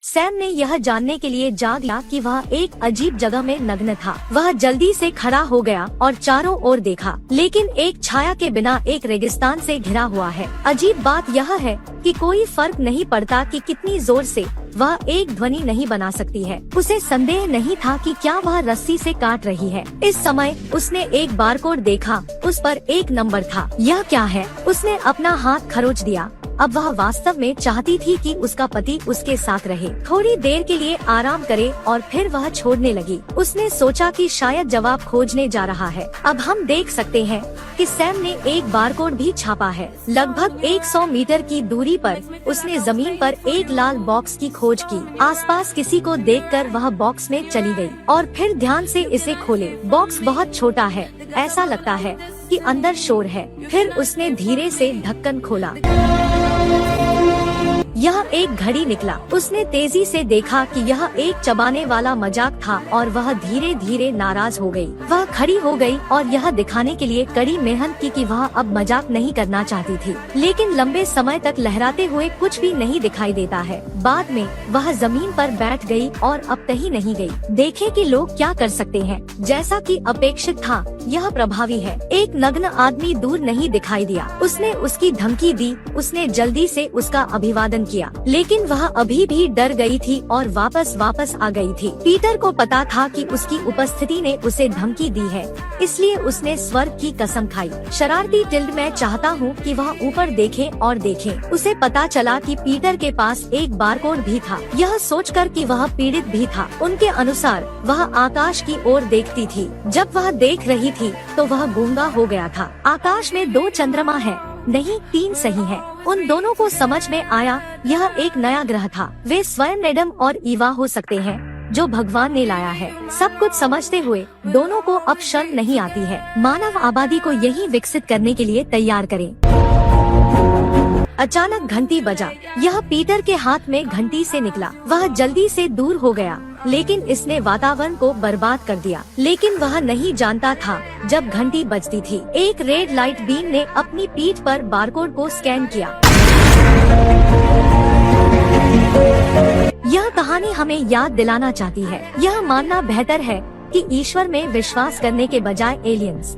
Sam ने यह जानने के लिए जाग लिया कि वह एक अजीब जगह में नग्न था। वह जल्दी से खड़ा हो गया और चारों ओर देखा, लेकिन एक छाया के बिना एक रेगिस्तान से घिरा हुआ है। अजीब बात यह है कि कोई फर्क नहीं पड़ता कि कितनी जोर से वह एक ध्वनि नहीं बना सकती है। उसे संदेह नहीं था कि क्या वह रस्सी से काट रही है। इस समय उसने एक बारकोड देखा, उस पर एक नंबर था। यह क्या है? उसने अपना हाथ खरोच दिया। अब वह वास्तव में चाहती थी कि उसका पति उसके साथ रहे, थोड़ी देर के लिए आराम करे और फिर वह छोड़ने लगी। उसने सोचा कि शायद जवाब खोजने जा रहा है। अब हम देख सकते हैं कि सैम ने एक बारकोड भी छापा है। लगभग 100 मीटर की दूरी पर उसने जमीन पर एक लाल बॉक्स की खोज की। आसपास किसी को देखकर वह बॉक्स में चली गई और फिर ध्यान से इसे खोले। बॉक्स बहुत छोटा है, ऐसा लगता है कि अंदर शोर है। फिर उसने धीरे से ढक्कन खोला। यह एक घड़ी निकला। उसने तेजी से देखा कि यह एक चबाने वाला मजाक था और वह धीरे धीरे नाराज हो गई। वह खड़ी हो गई और यह दिखाने के लिए कड़ी मेहनत की कि वह अब मजाक नहीं करना चाहती थी, लेकिन लंबे समय तक लहराते हुए कुछ भी नहीं दिखाई देता है। बाद में वह जमीन पर बैठ गई और अब कहीं नहीं गई। देखे कि लोग क्या कर सकते हैं। जैसा कि अपेक्षित था, यह प्रभावी है। एक नग्न आदमी दूर नहीं दिखाई दिया। उसने उसकी धमकी दी। उसने जल्दी से उसका अभिवादन किया, लेकिन वह अभी भी डर गई थी और वापस आ गई थी। पीटर को पता था कि उसकी उपस्थिति ने उसे धमकी दी है, इसलिए उसने स्वर्ग की कसम खाई। शरारती टिल्ड, मैं चाहता हूँ कि वह ऊपर देखे और देखे। उसे पता चला कि पीटर के पास एक बारकोड भी था। यह सोचकर कि वह पीड़ित भी था। उनके अनुसार वह आकाश की ओर देखती थी। जब वह देख रही थी तो वह गूंगा हो गया था। आकाश में 2 चंद्रमा है, नहीं 3 सही है। उन दोनों को समझ में आया यह एक नया ग्रह था। वे स्वयं एडम और ईवा हो सकते हैं जो भगवान ने लाया है। सब कुछ समझते हुए दोनों को अब शर्म नहीं आती है। मानव आबादी को यही विकसित करने के लिए तैयार करें। अचानक घंटी बजा। यह पीटर के हाथ में घंटी से निकला। वह जल्दी से दूर हो गया, लेकिन इसने वातावरण को बर्बाद कर दिया। लेकिन वह नहीं जानता था, जब घंटी बजती थी, एक रेड लाइट बीम ने अपनी पीठ पर बारकोड को स्कैन किया। यह कहानी हमें याद दिलाना चाहती है, यह मानना बेहतर है कि ईश्वर में विश्वास करने के बजाय एलियंस